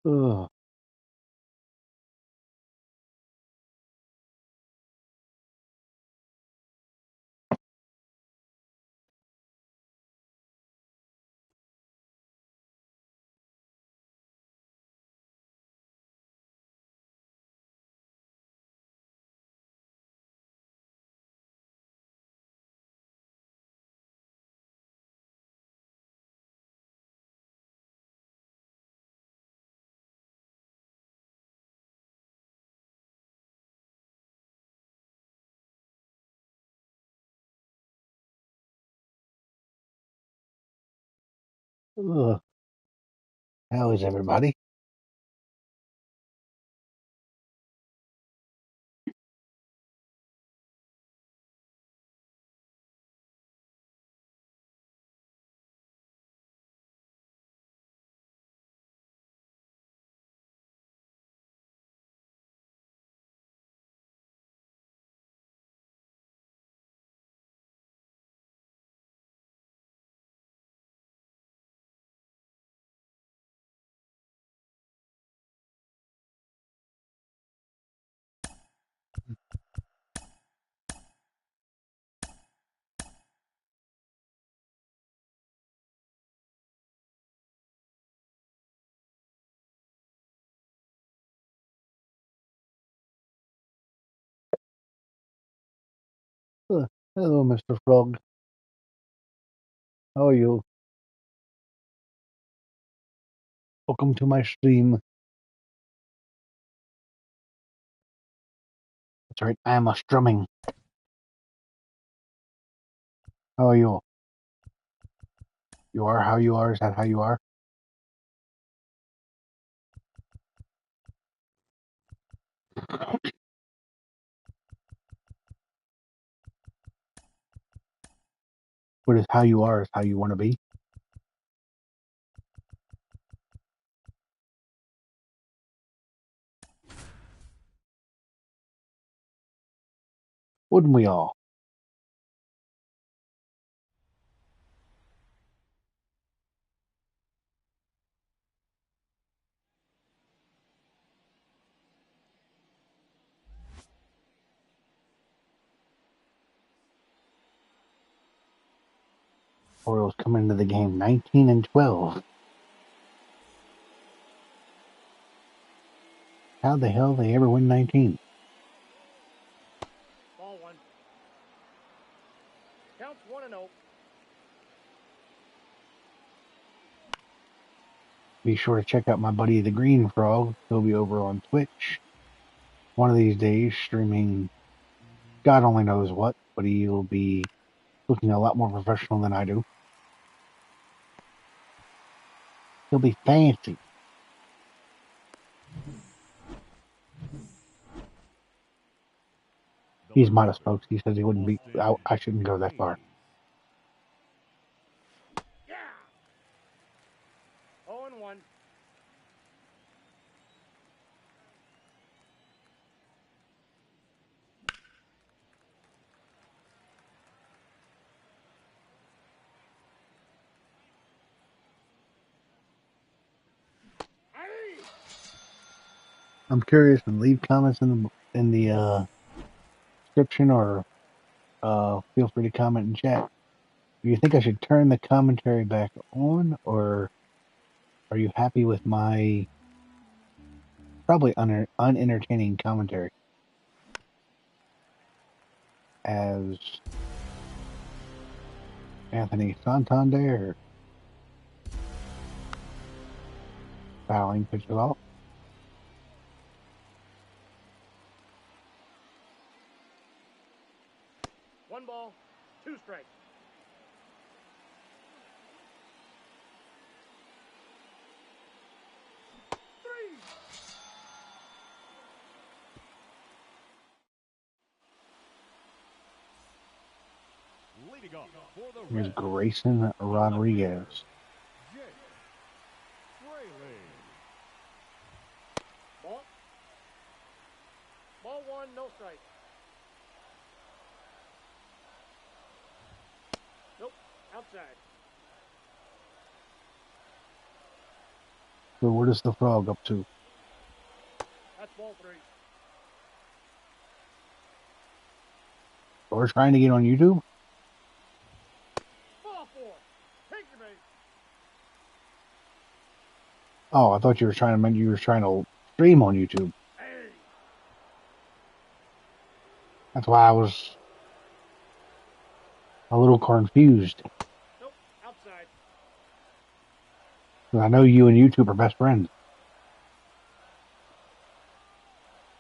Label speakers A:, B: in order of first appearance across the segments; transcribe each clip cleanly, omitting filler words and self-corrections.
A: Ugh. Ugh. How is everybody? Ugh. Hello, Mr. Frog. How are you? Welcome to my stream. That's right, I am a strumming. How are you? You are how you are? Is that how you are? What is how you are is how you want to be? Wouldn't we all? Orioles coming into the game 19-12. How the hell they ever win 19?
B: Ball one. Counts 1-0.
A: Be sure to check out my buddy the Green Frog. He'll be over on Twitch one of these days streaming God only knows what, but he'll be looking a lot more professional than I do. He'll be fancy. He's modest, folks. He says he wouldn't be. I shouldn't go that far.
B: Yeah. 0-1.
A: I'm curious, and leave comments in the description, or feel free to comment in chat. Do you think I should turn the commentary back on, or are you happy with my probably unentertaining commentary as Anthony Santander fouling pitches off?
B: 1 ball, 2 strikes.
A: Here's Grayson Rodriguez.
B: Ball 1, no strike. Nope, outside.
A: So what is the frog up to?
B: That's ball 3.
A: Or trying to get on YouTube?
B: Ball 4. Take your base.
A: Oh, I thought you were trying to stream on YouTube.
B: Hey.
A: That's why I was a little confused.
B: Nope. Outside.
A: I know you and YouTube are best friends.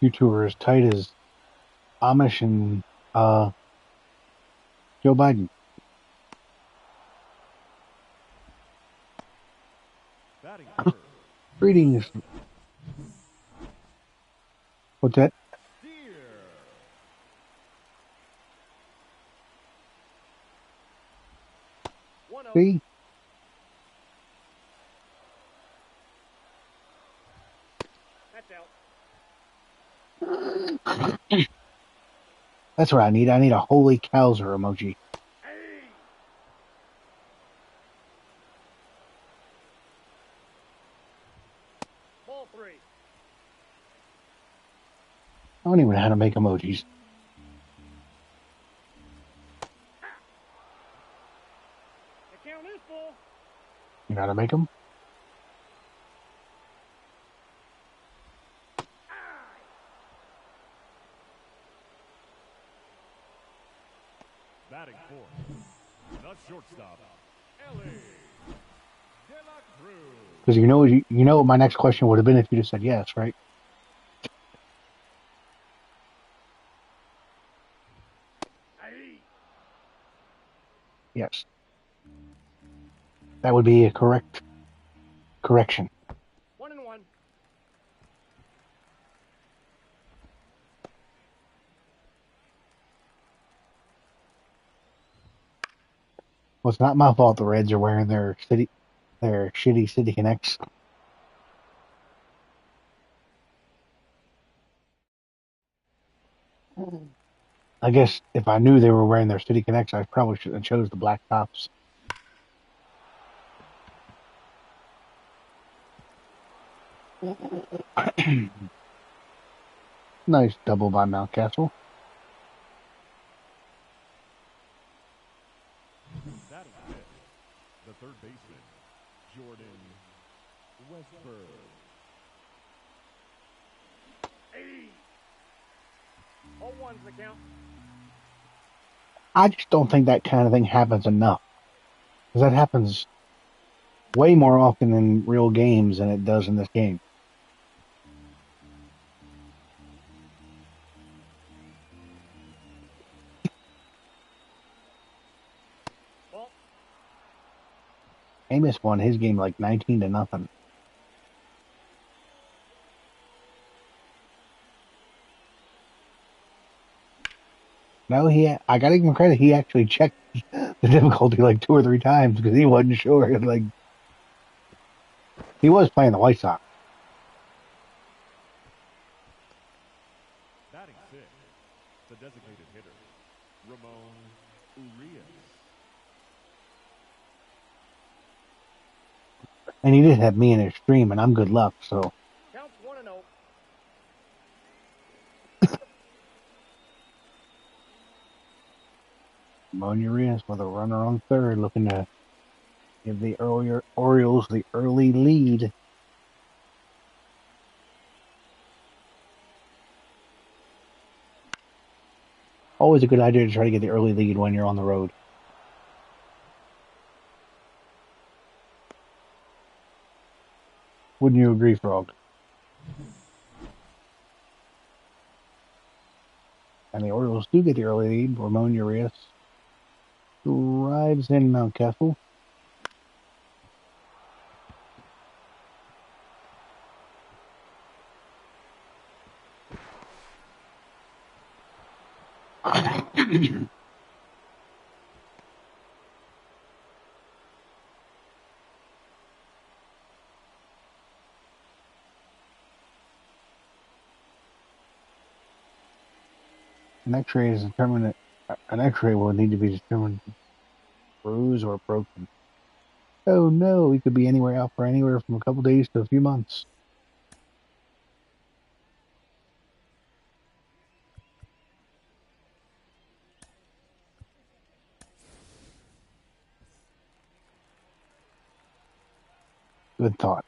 A: You two are as tight as Amish and Joe Biden. Greetings. What's that?
B: 1-0.
A: See?
B: That's out.
A: That's what I need. I need a holy cowser emoji.
B: Hey. Ball 3.
A: I don't even know how to make emojis.
B: The count is full.
A: You know how to make them?
C: Batting fourth, the shortstop, Ellie De La Cruz.
A: Because you know what my next question would have been if you just said yes, right?
B: Hey.
A: Yes. That would be a correction.
B: 1-1.
A: Well, it's not my fault the Reds are wearing their shitty City Connects. I guess if I knew they were wearing their City Connects, I probably should have chose the black tops. Nice double by Mountcastle.
C: Batting fifth, the third baseman, Jordan Westberg.
B: Hey. 0-1's the count.
A: I just don't think that kind of thing happens enough. Because that happens way more often in real games than it does in this game.
B: Ball.
A: Amos won his game like 19-0. No, I gotta give him credit. He actually checked the difficulty like 2 or 3 times because he wasn't sure. Like, he was playing the White Sox.
C: Batting sixth, the designated hitter, Ramon Urias.
A: And he did have me in his stream, and I'm good luck, so.
B: Counts 1-0.
A: Urias with a runner on third, looking to give the Orioles the early lead. Always a good idea to try to get the early lead when you're on the road. Wouldn't you agree, Frog? And the Orioles do get the early lead. Ramon Urias drives in Mountcastle. An X-ray is determined. An X-ray will need to be determined bruised or broken. Oh no, he could be anywhere out for anywhere from a couple days to a few months. Good thought.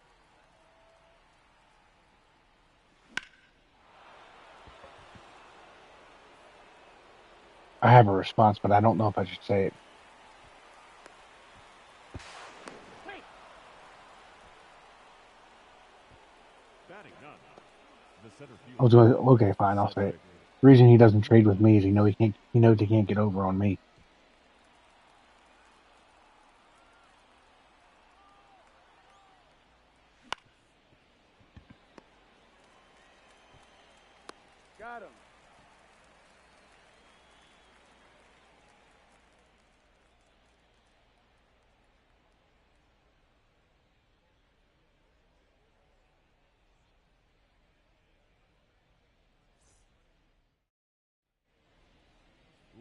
A: I have a response, but I don't know if I should say it.
C: Batting none. The center
A: I was
C: fielder.
A: going, okay, fine, I'll say it. The reason he doesn't trade with me is he knows he can't get over on me.
B: Got him.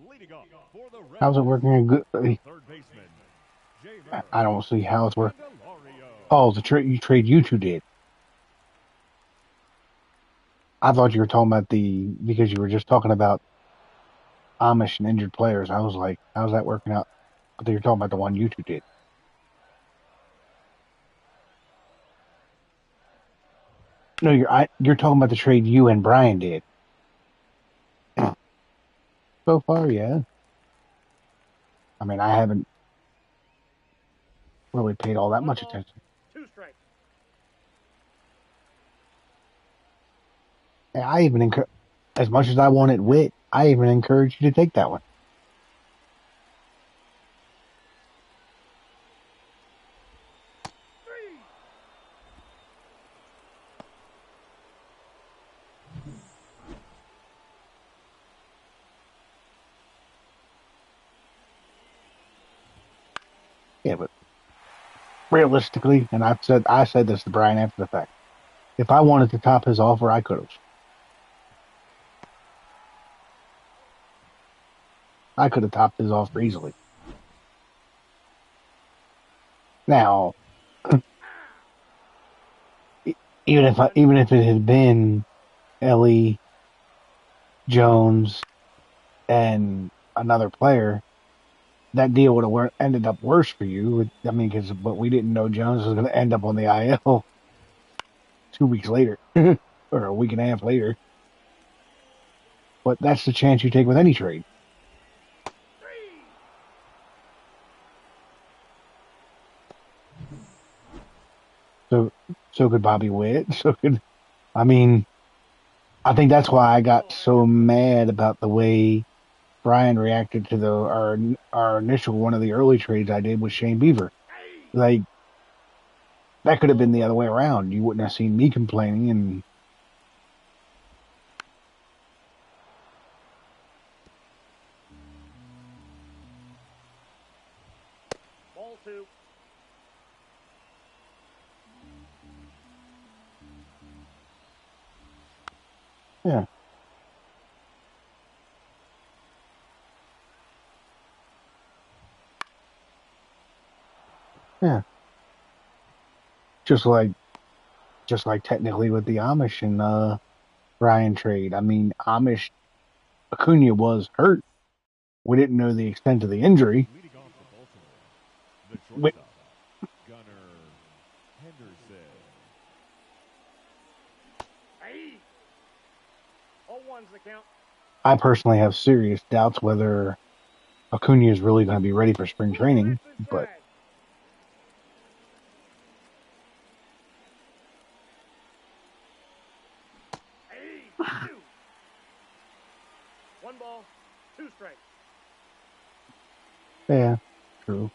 C: Leading off for the Reds.
A: How's it working? Good.
C: Third baseman.
A: I don't see how it's working.
C: Candelario.
A: Oh, the trade you two did. I thought you were talking about because you were just talking about Amish and injured players. I was like, how's that working out? But you're talking about the one you two did. No, you're talking about the trade you and Brian did. So far, yeah. I mean, I haven't really paid all that
B: One
A: much
B: ball,
A: attention.
B: 2 strikes.
A: And I even as much as I wanted Wit, I even encourage you to take that one. Yeah, but realistically, and I said this to Brian after the fact. If I wanted to top his offer, I could have. I could have topped his offer easily. Now, even if it had been Ellie Jones and another player, that deal would have ended up worse for you. I mean, but we didn't know Jones was going to end up on the IL 2 weeks later or a week and a half later. But that's the chance you take with any trade. So could Bobby Witt. I mean, I think that's why I got so mad about the way Brian reacted to our initial one of the early trades I did with Shane Beaver. Like that could have been the other way around. You wouldn't have seen me complaining and
B: Ball 2.
A: yeah. Yeah. Just like technically with the Amish and Brian trade. I mean, Amish Acuna was hurt. We didn't know the extent of the injury.
C: Leading off for Baltimore. The
A: We,
C: shortstop. Gunnar Henderson.
B: Hey. 0-1's the count.
A: I personally have serious doubts whether Acuna is really going to be ready for spring training, but
B: Hey. 2. 1 ball, 2 strikes.
A: yeah, true.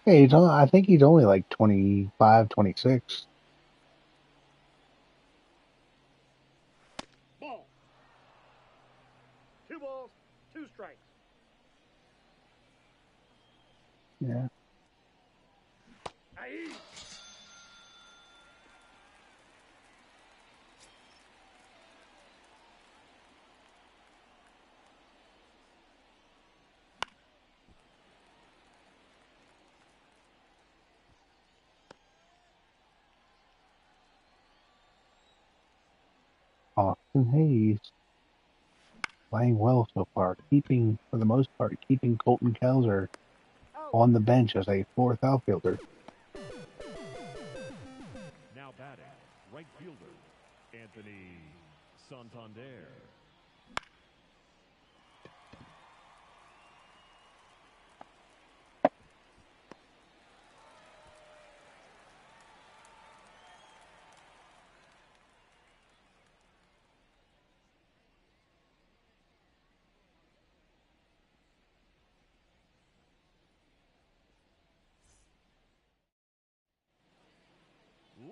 A: Hey, I think he's only like 25, 26.
B: Ball. 2 balls, 2 strikes.
A: Yeah.
B: Hey.
A: Austin Hayes playing well so far, for the most part, keeping Colton Cowser
B: Out.
A: on the bench as a fourth outfielder.
C: Now batting, right fielder, Anthony Santander.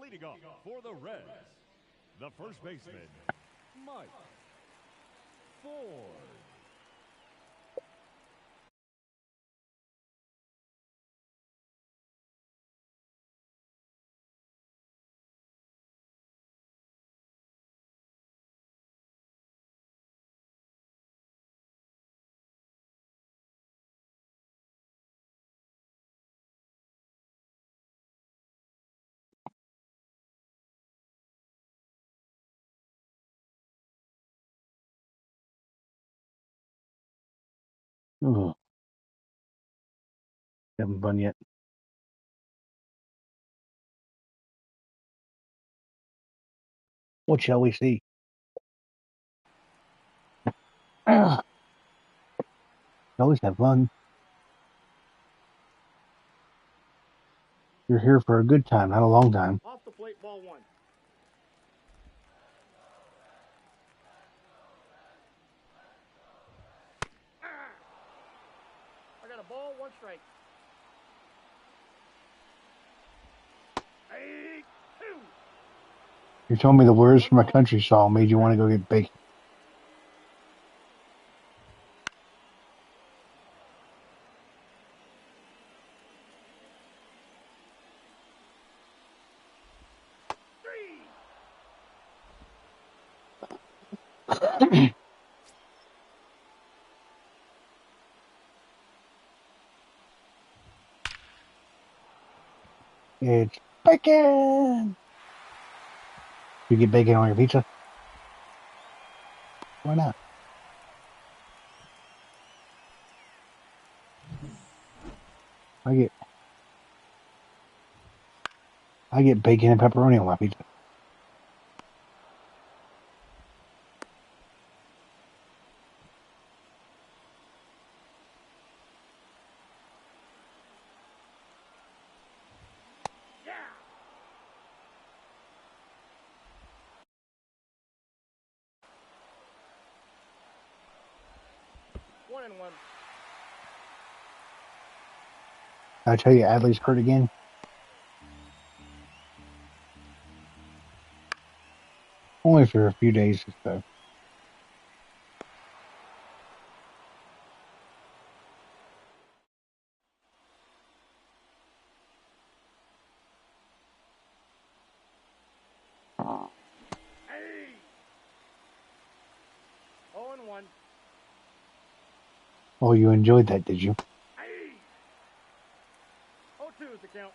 C: Leading off for the Reds, the first baseman, Mike Ford.
A: Ugh. Haven't fun yet. What shall we see? Always have fun. You're here for a good time, not a long time.
B: Off the plate, ball one. I got a ball, one strike. 8-2.
A: You told me the words from a country song made you want to go get bacon. It's bacon! You get bacon on your pizza? Why not? I get bacon and pepperoni on my pizza.
B: Yeah. 1-1.
A: I tell you, Adley's hurt again. Only for a few days or so.
B: Hey. 0-1.
A: Oh, you enjoyed that, did you?
B: Hey. 0-2 is the count.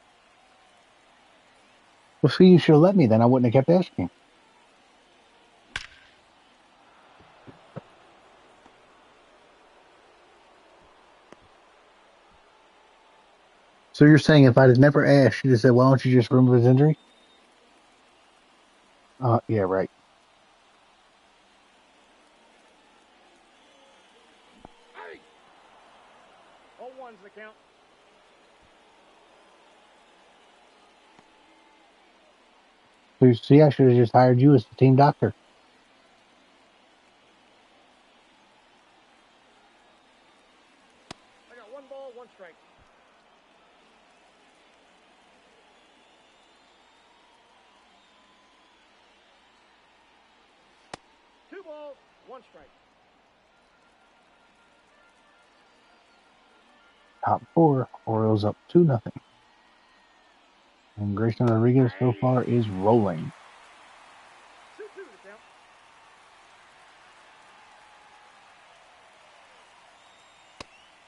A: Well, see, you should have let me then. I wouldn't have kept asking. So you're saying if I'd have never asked, you'd have said, why don't you just remove his injury? Yeah, right.
B: Hey. 0-1 is the count.
A: So you see, I should have just hired you as the team doctor.
B: I got 1 ball, 1 strike. Two balls, 1 strike.
A: Top four, Orioles up 2-0. And Grayson Rodriguez so far is rolling.
B: 2-2 the count.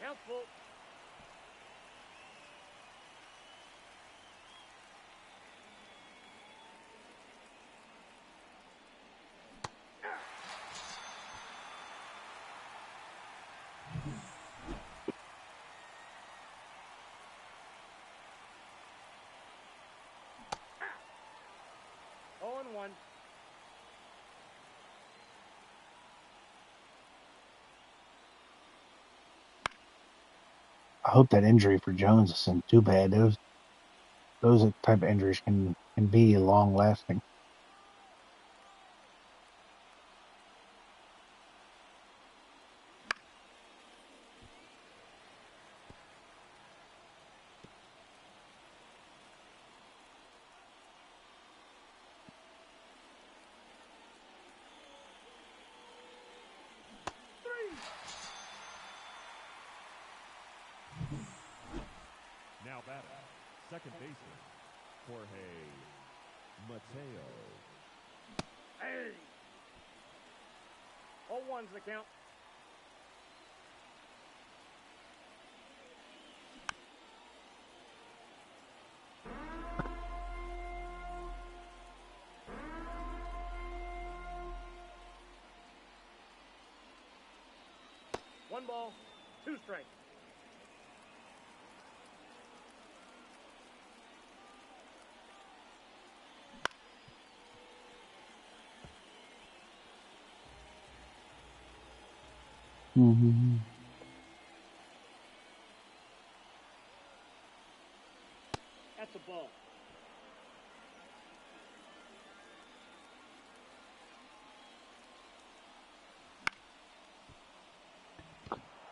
B: Count's full. 1.
A: I hope that injury for Jones isn't too bad. Those type of injuries can be long lasting.
C: Now batting, second baseman, Jorge Mateo.
B: Hey! 0-1's the count. One ball, 2 strikes.
A: Mm-hmm.
B: That's a ball.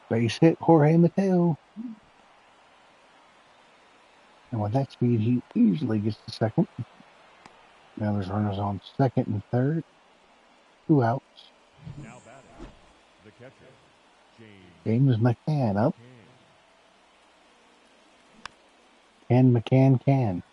A: Base hit, Jorge Mateo. And with that speed, he easily gets to second. Now there's runners on second and third. 2 outs.
C: Now batting, the catcher,
A: James McCann up.
C: McCann.
A: McCann can.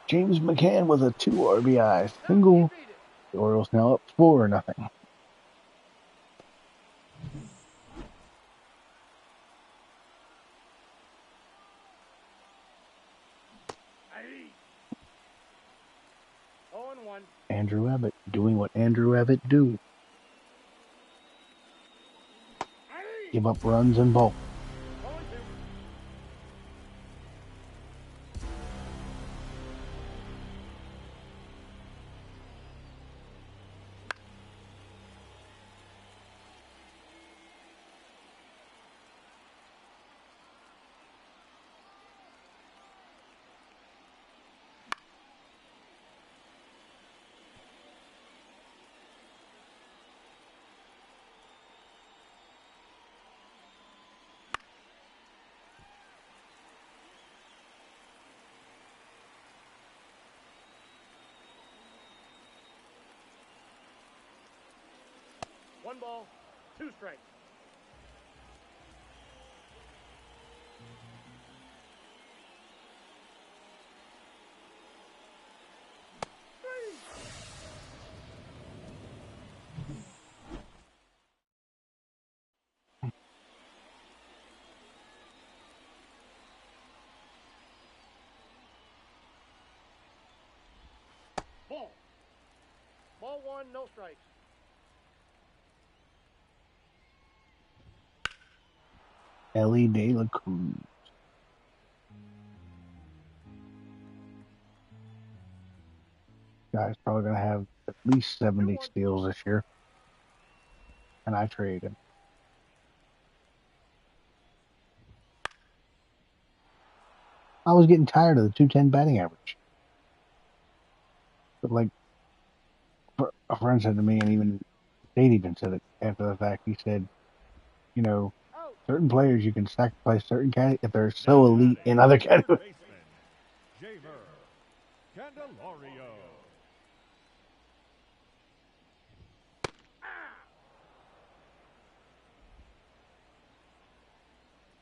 A: James McCann with a 2 RBI single. The Orioles now up 4-0.
B: Hey! 0-1.
A: Andrew Abbott doing what Andrew Abbott do.
B: Hey!
A: Give up runs and bulk.
B: 0-2. One ball, 2 strikes. Ball. Ball 1, no strikes.
A: Ellie De La Cruz. Guy's probably going to have at least 70 steals this year. And I trade him. I was getting tired of the 210 batting average. But like a friend said to me, and even Dave even said it after the fact, he said, you know, certain players you can sacrifice certain categories if they're so elite in other categories.
C: Candelario.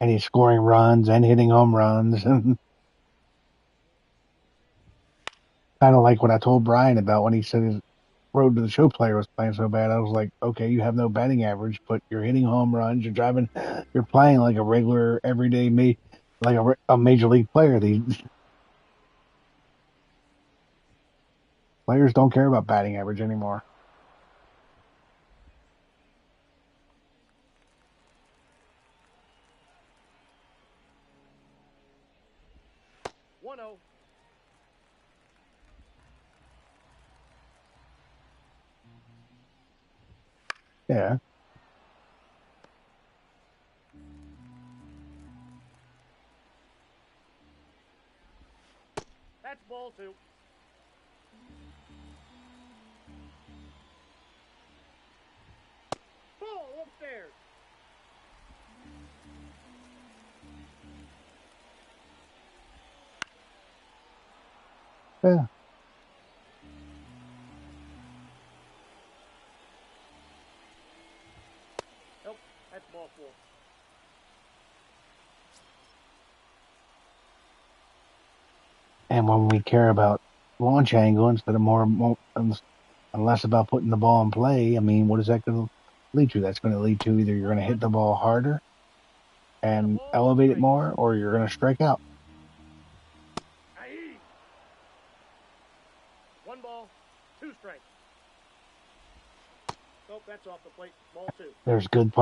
A: And he's scoring runs and hitting home runs. And kind of like what I told Brian about when he said his Road to the Show player was playing so bad. I was like, okay, you have no batting average, but you're hitting home runs. You're playing like a regular, everyday, like a major league player. These players don't care about batting average anymore.
B: 1-0.
A: Yeah.
B: That's ball 2. Ball upstairs.
A: Yeah.
B: Nope, that's ball 4.
A: And when we care about launch angle instead of more and less about putting the ball in play, I mean, what is that going to lead to? That's going to lead to either you're going to hit the ball harder and elevate it more, or you're going to strike out.
B: Aye. 1 ball, 2 strikes. Nope, that's off the plate. Ball 2.
A: There's good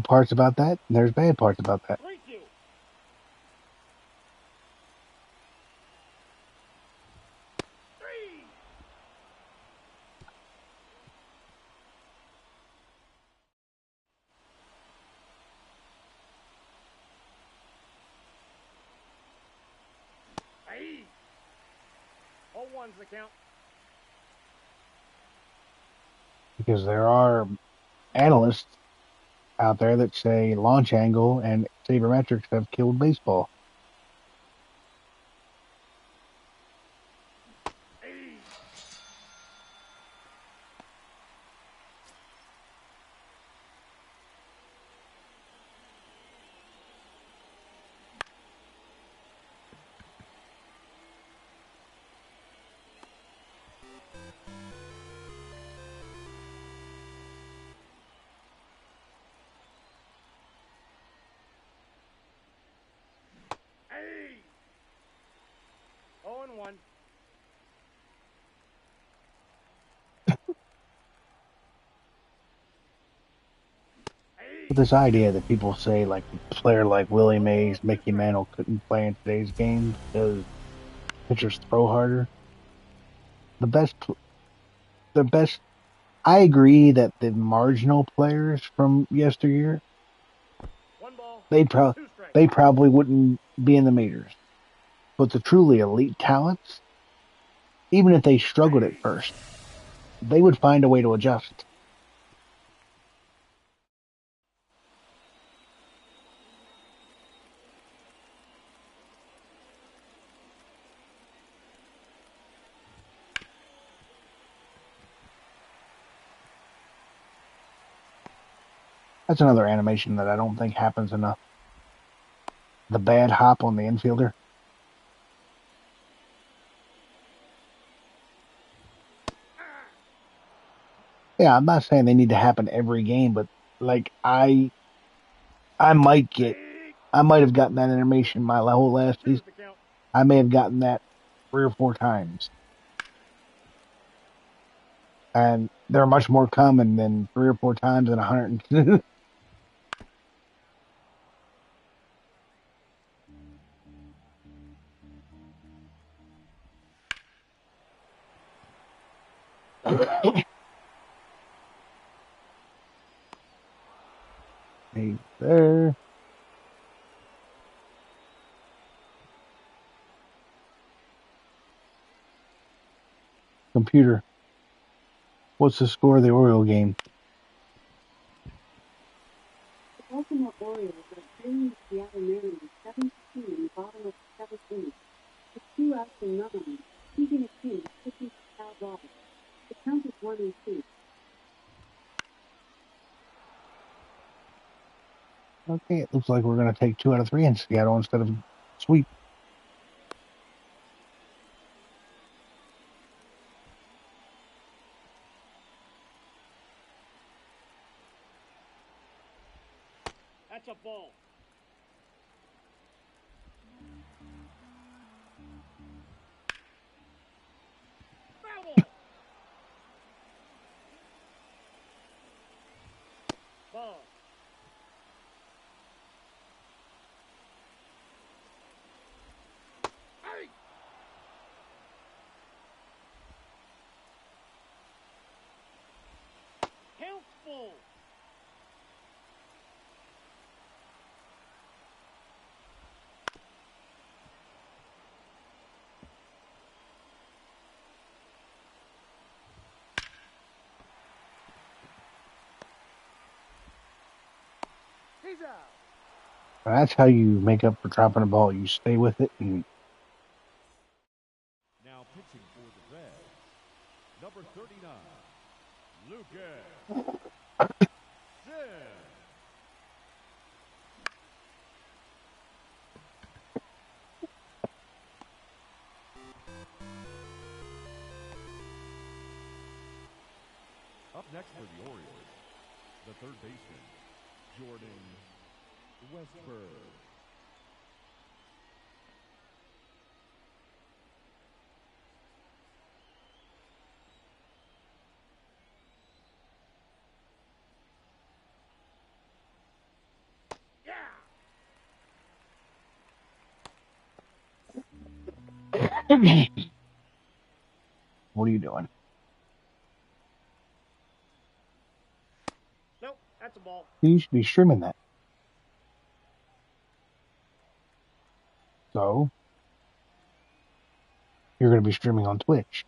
A: parts about that, and there's bad parts about that.
B: 3-2. Aye. 0-1's the count.
A: Because there are analysts out there that say launch angle and sabermetrics have killed baseball.
B: Aye. Aye. 0-1.
A: But this idea that people say like a player like Willie Mays, Mickey Mantle couldn't play in today's game because pitchers throw harder. The best. I agree that the marginal players from yesteryear,
B: 1 ball,
A: they
B: 2 strikes.
A: probably wouldn't be in the majors. But the truly elite talents, even if they struggled at first, they would find a way to adjust. That's another animation that I don't think happens enough. The bad hop on the infielder. Yeah, I'm not saying they need to happen every game, but like I might have gotten that animation my whole last season. I may have gotten that 3 or 4 times. And they're much more common than 3 or 4 times in 100. Hey there. Computer, what's the score of the Oriole game?
D: The Baltimore Orioles are trailing the Seattle Mariners 7-2 in the bottom of the 7th inning. With 2 outs and none, keeping a team pitching to Cal Roberts. The count is 1-2.
A: Okay, it looks like we're going to take 2 out of 3 in Seattle instead of sweep.
B: That's a ball. Foul ball. Ball.
A: And that's how you make up for dropping a ball. You stay with it and
C: Now pitching for the Reds, number 39, Lucas Sims. Up next for the Orioles, the third baseman, Jordan Westberg.
A: what are you doing?
B: Nope, that's a ball.
A: You should be streaming that. So you're going to be streaming on Twitch.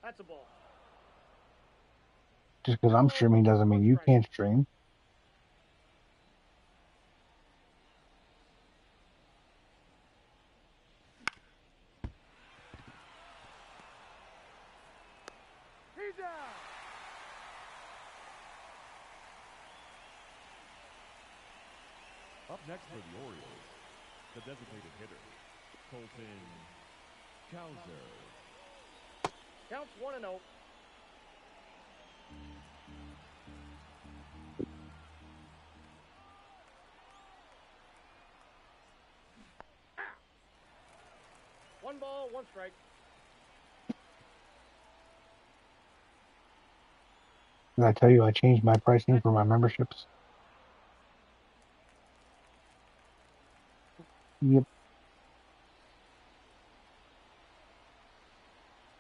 B: That's a ball.
A: Just because I'm streaming doesn't mean you can't stream.
B: He's out.
C: Up next for the Orioles, the designated hitter, Colton Cowser.
B: Counts 1-0. One ball, one strike.
A: Did I tell you I changed my pricing for my memberships? Yep.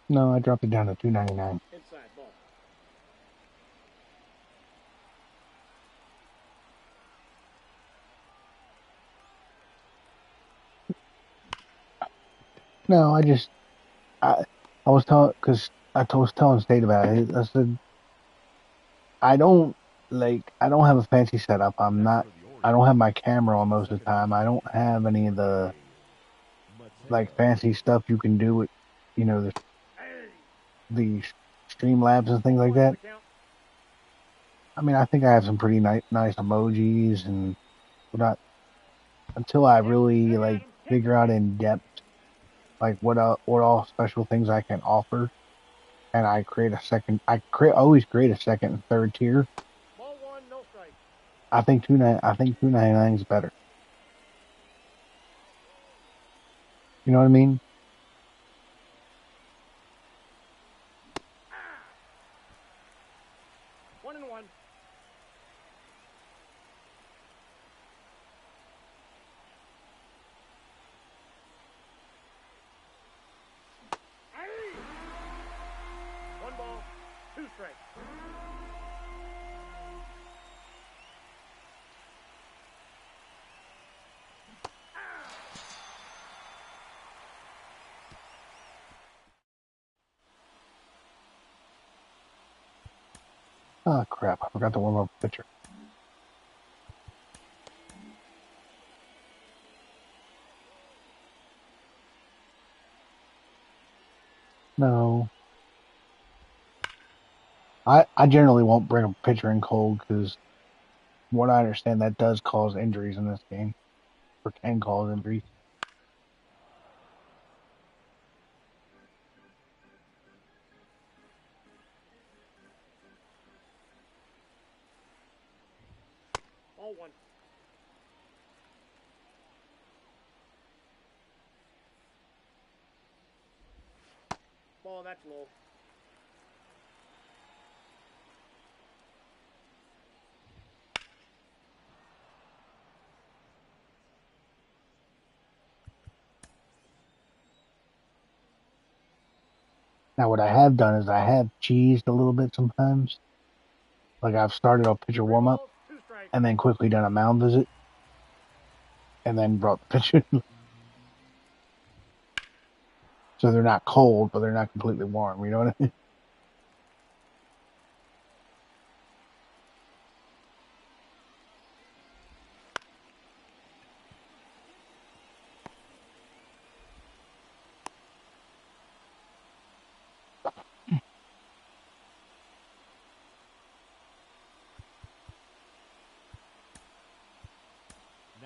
A: No, I dropped it down to $2.99.
B: Inside ball.
A: No, I was telling, because I was telling State about it. I said, I don't have a fancy setup. I don't have my camera on most of the time. I don't have any of the, like, fancy stuff you can do with, the Streamlabs and things like that. I mean, I think I have some pretty nice emojis and whatnot. Until I really, like, figure out in depth, like, what all special things I can offer, and I always create a second and third tier.
B: Ball one, no strike.
A: I think $2.99 is better. You know what I mean?
B: One and one. One ball, two strikes.
A: Oh crap! I forgot to warm up the pitcher. No. I generally won't bring a pitcher in cold because, from what I understand, that does cause injuries in this game, or can cause injuries.
B: Ball one. Ball, that's low.
A: Now, what I have done is I have cheesed a little bit sometimes. Like, I've started a pitcher warm up
B: Balls, two strikes.
A: and then quickly done a mound visit and then brought the pitcher in. So they're not cold, but they're not completely warm. You know what I mean?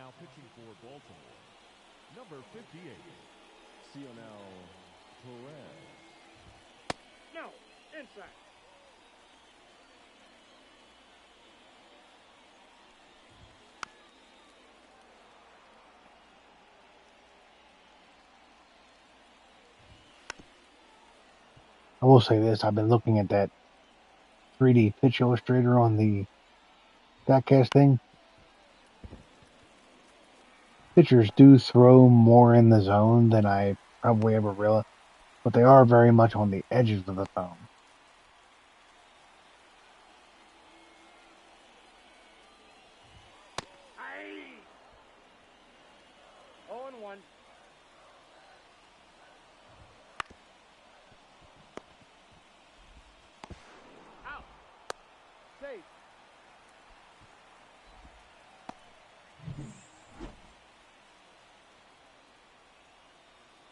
C: Now pitching for Baltimore, number 58, Cionel Perez.
B: No, inside.
A: I will say this: I've been looking at that 3D pitch illustrator on the Statcast thing. Pitchers do throw more in the zone than I probably ever realized, but they are very much on the edges of the zone.
B: Aye. 0-1. Out. Safe.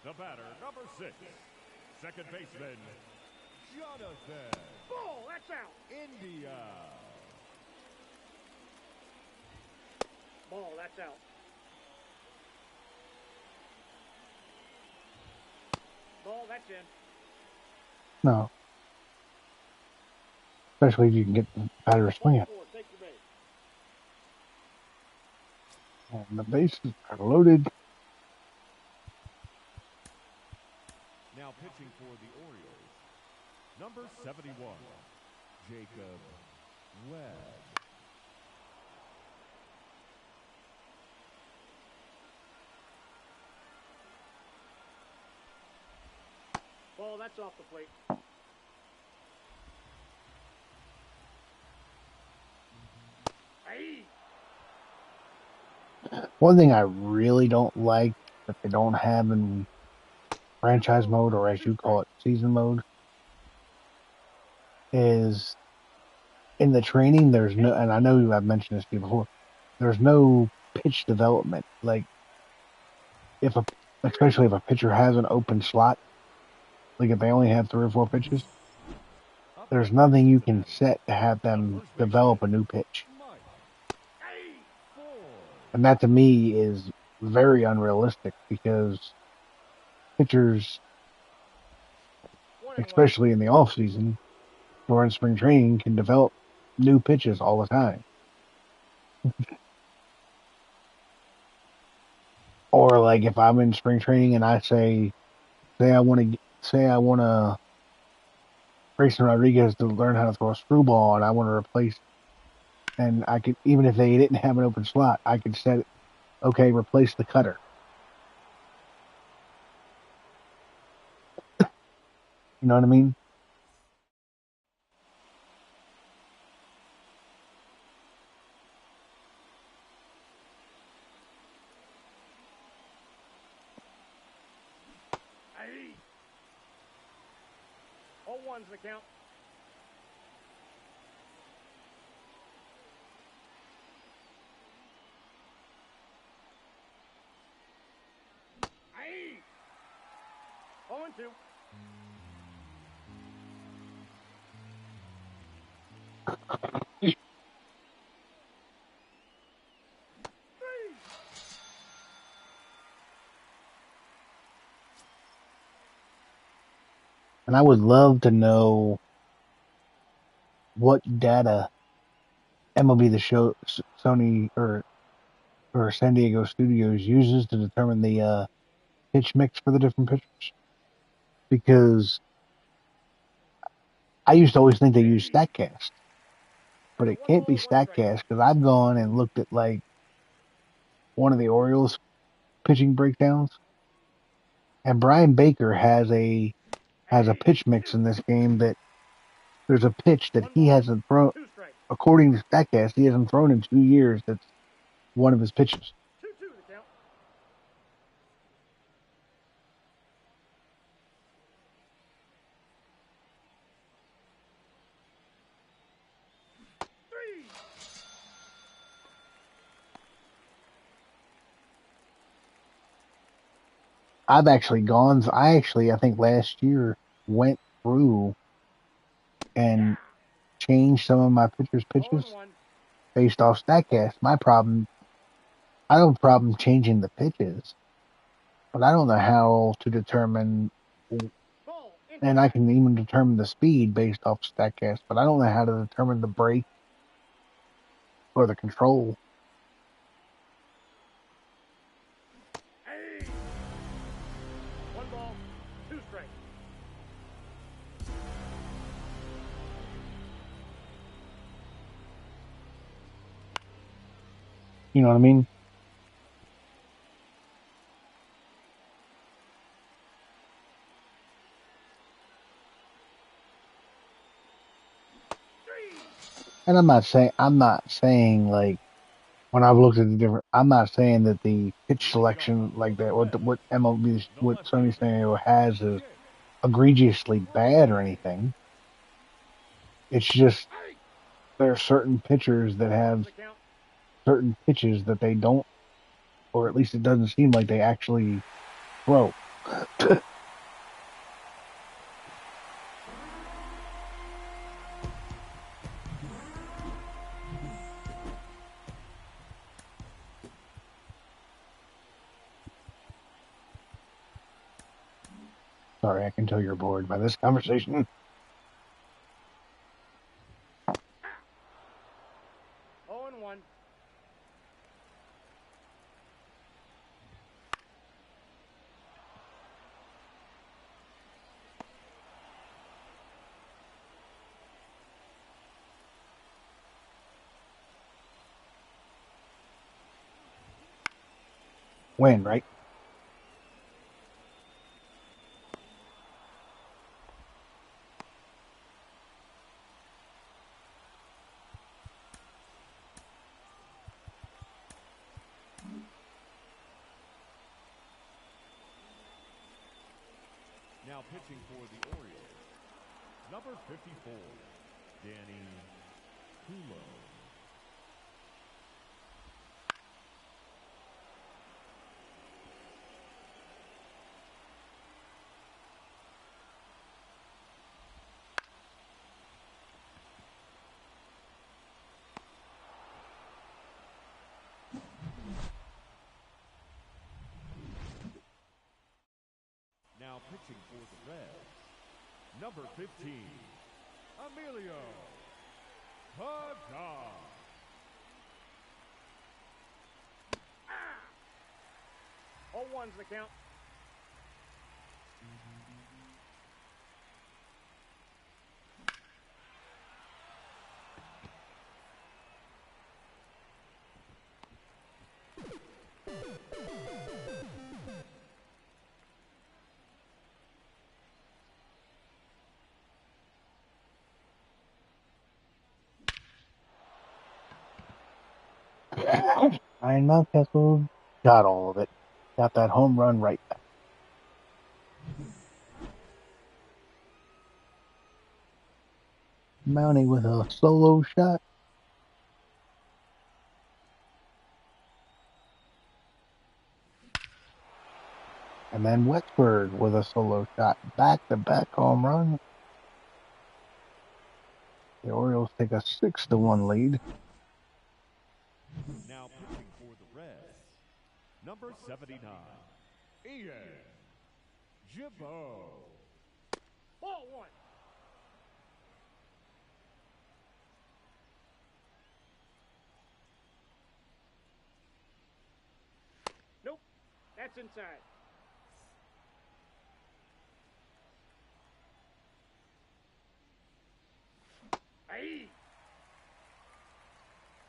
C: The batter, number 6, second baseman, Jonathan
B: Ball, that's out.
C: India.
B: Ball, that's out. Ball, that's in.
A: No. Especially if you can get the batter swinging.
B: Ball 4, take your base.
A: And the bases are loaded.
C: Now pitching for the Orioles, number 71, Jacob Webb.
B: Ball, that's off the plate. Aye.
A: One thing I really don't like that they don't have in franchise mode, or as you call it, season mode, is in the training, there's no, and I know I've mentioned this to you before, there's no pitch development. Like, especially if a pitcher has an open slot, like if they only have 3 or 4 pitches, there's nothing you can set to have them develop a new pitch. And that to me is very unrealistic because pitchers, especially in the off season or in spring training, can develop new pitches all the time. Or like if I'm in spring training and I say I want Grayson Rodriguez to learn how to throw a screwball, and I want to replace, and I could, even if they didn't have an open slot, I could set it, okay, replace the cutter. You know what I mean?
B: Aye. 0-1's the count. Aye. 0-2.
A: And I would love to know what data MLB The Show, Sony, or San Diego Studios uses to determine the pitch mix for the different pitchers. Because I used to always think they used StatCast, but it can't be StatCast because I've gone and looked at like one of the Orioles pitching breakdowns, and Brian Baker has a pitch mix in this game that there's a pitch that he hasn't thrown, according to StatCast, he hasn't thrown in 2 years. That's one of his pitches.
B: 2-2 the count.
A: I've actually gone. I think last year went through and changed some of my pitchers' pitches
B: 0-1.
A: based off StatCast. My problem I don't have a problem changing the pitches, but I don't know how to determine,
B: Ball into
A: and I can even determine the speed based off StatCast, but I don't know how to determine the brake or the control.
B: Hey! 1 ball, 2 strikes.
A: You know what I mean? And I'm not saying like when I've looked at the different, I'm not saying that the pitch selection like that, what MLB, what Sony Scenario has is egregiously bad or anything. It's just
B: Hey!
A: there are certain pitchers that
B: 1 ball's
A: have
B: the count.
A: certain pitches that they don't, or at least it doesn't seem like they actually throw. Sorry, I can tell you're bored by this conversation.
B: 0-1.
A: Win, right?
C: Now pitching for the Orioles, number 54, Danny Kulo. Now pitching for the Reds, number 15, Emilio Pagar.
B: 0-1's the count.
A: Ryan Mountcastle got all of it. Got that home run right back. Mounty with a solo shot. And then Wexford with a solo shot. Back-to-back home run. The Orioles take a 6-1 lead.
C: Now pitching for the Reds, number 79, Ian Gibbo.
B: Ball 1. Nope. That's inside. Hey!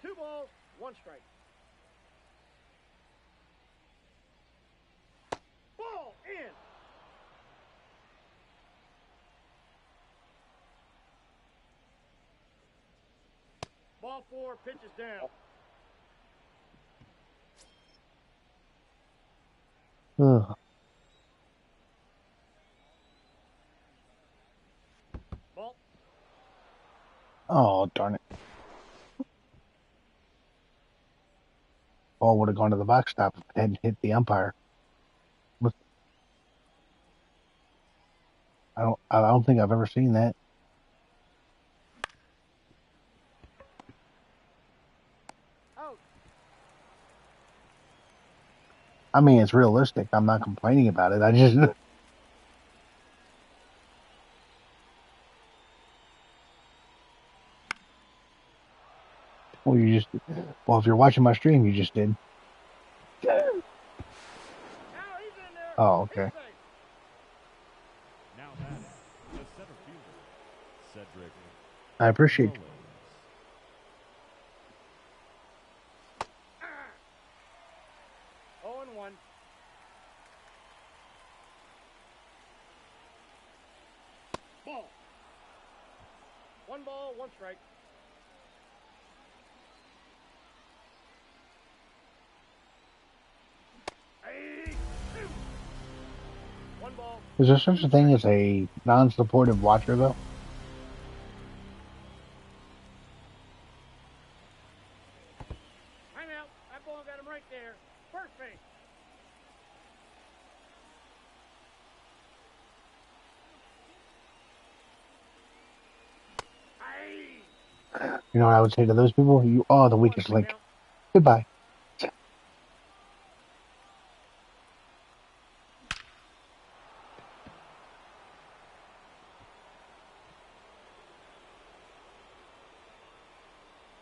B: 2 balls, 1 strike. Ball in. Ball 4, pitch is down.
A: Ugh.
B: Ball.
A: Oh, darn it. Ball would have gone to the backstop if it hadn't hit the umpire. I don't think I've ever seen that.
B: Out.
A: I mean, it's realistic. I'm not complaining about it. I just. Well, you just. Well, if you're watching my stream, you just did.
B: Now he's in there.
A: Oh, okay.
B: He's safe.
C: Now batting, the center fielder, Cedric
A: I appreciate it.
C: Mullins.
B: 0-1. Ball. 1 ball, 1 strike. Hey, 1 ball.
A: Is there such a thing as a non-supportive watcher, though?
B: Timeout. That ball got him right there. First base. Hey.
A: You know what I would say to those people? You are the weakest link.
B: Count.
A: Goodbye.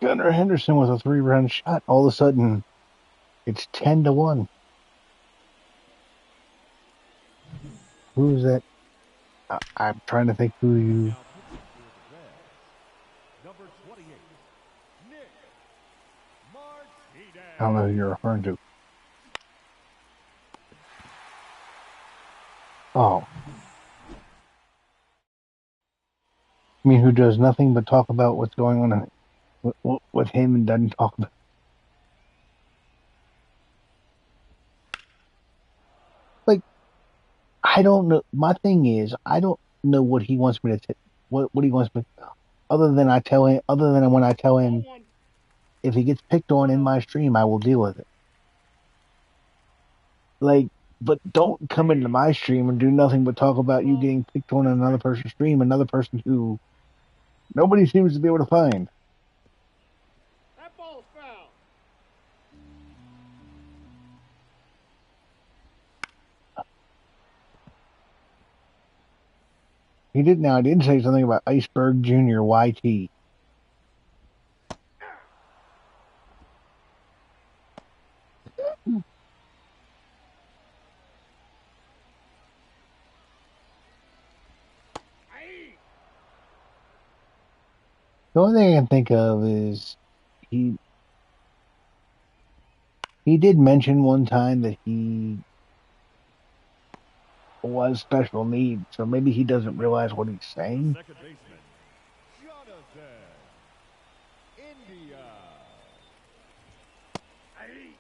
A: Gunnar Henderson with a 3-run shot. All of a sudden, it's 10-1. Who is that? I'm trying to think who you.
C: Now pitching for the Reds, number 28, Nick Martinez.
A: I don't know who you're referring to. Oh. I mean, who does nothing but talk about what's going on with him and doesn't talk about. Like, I don't know. My thing is, I don't know what he wants me to. What he wants me. Other than when I tell him,
B: 0-1.
A: if he gets picked on in my stream, I will deal with it. Like, but don't come into my stream and do nothing but talk about you getting picked on another person's stream, another person who nobody seems to be able to find.
B: That ball's foul.
A: He did now. I did say something about Iceberg Jr. YT.
B: Hey.
A: The only thing I can think of is he did mention one time that he was special needs, so maybe he doesn't realize what he's
C: The
A: saying.
C: second baseman, Jonathan India.
B: Hey.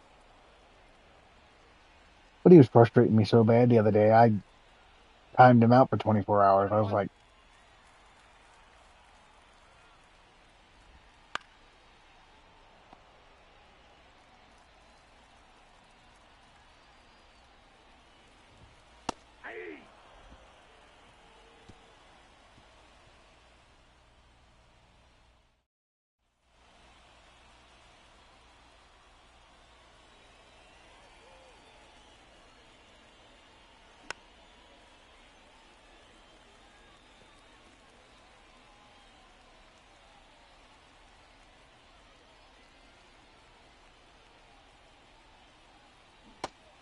A: But he was frustrating me so bad the other day. I timed him out for 24 hours. I was like,
B: Hey.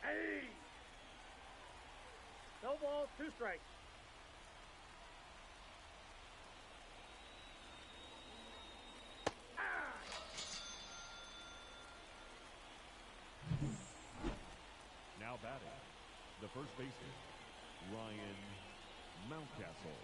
B: Hey. No balls, 2 strikes.
C: Now batting, the first baseman, Ryan Mountcastle.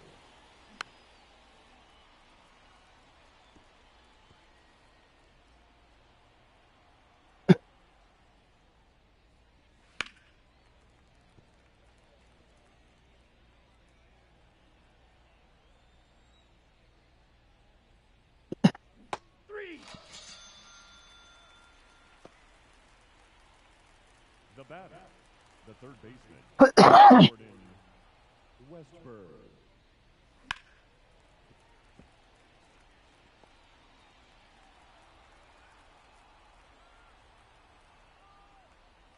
C: The batter, the third baseman, Jordan Westberg.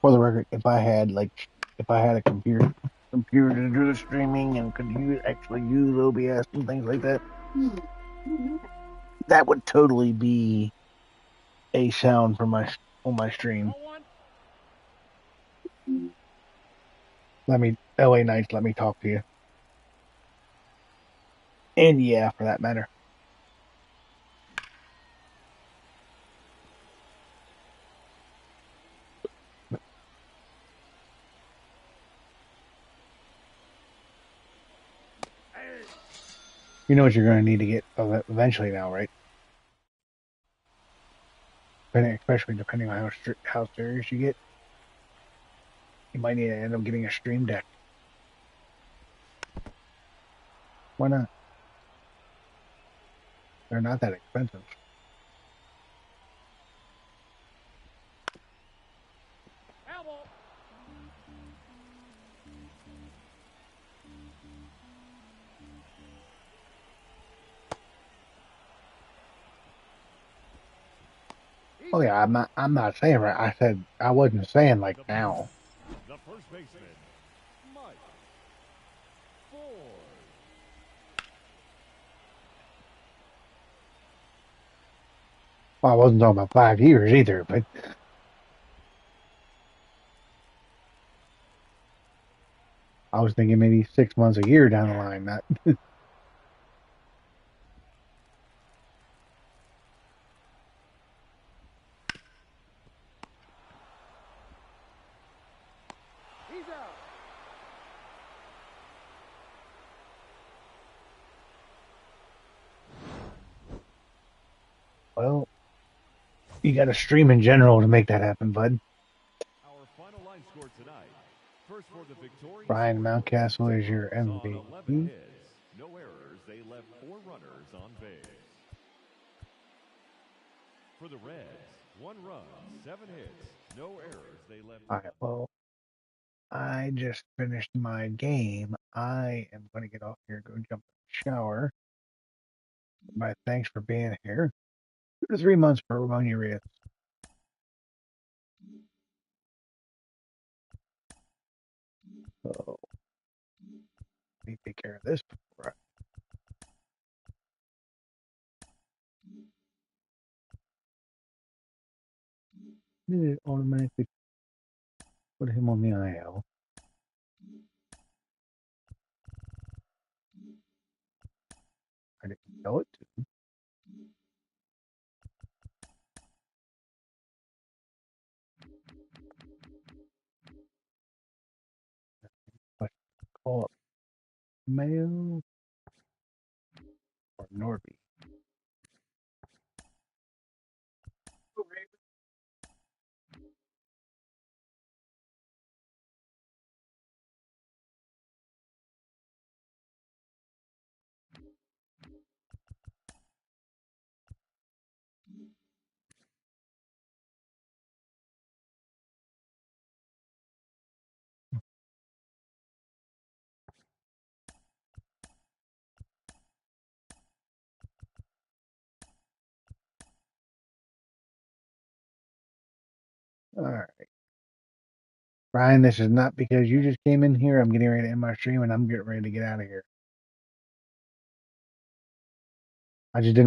A: For the record, if I had a computer to do the streaming and could actually use OBS and things like that, that would totally be a sound for on my stream.
B: Ball one.
A: LA Knights, let me talk to you. And yeah, for that matter. You know what you're going to need to get eventually now, right? Especially depending on how serious you get. You might need to end up getting a stream deck. Why not? They're not that expensive.
B: Foul ball.
A: Oh yeah, I'm not saying right. I said I wasn't saying like now.
C: The first baseman, Mike Ford.
A: Well, I wasn't talking about 5 years either, but I was thinking maybe 6 months, a year down the line. Not
B: He's out.
A: well, you got to stream in general to make that happen, bud.
C: Our final line score tonight. First for the victorious
A: Brian
C: Orioles,
A: Mountcastle is
C: 10
A: your
C: runs on 11
A: MVP.
C: hits. No errors. They left 4 runners on base. For the Reds, 1 run, 7 hits. No errors. They left.
A: All right, well, I just finished my game. I am going to get off here, go jump in the shower. My thanks for being here. 2 to 3 months for Ramon Urias. So, let me take care of this before I automatically put him on the IL. I didn't tell it to. But call up Mayo or Norby. All right. Brian, this is not because you just came in here. I'm getting ready to end my stream and I'm getting ready to get out of here. I just didn't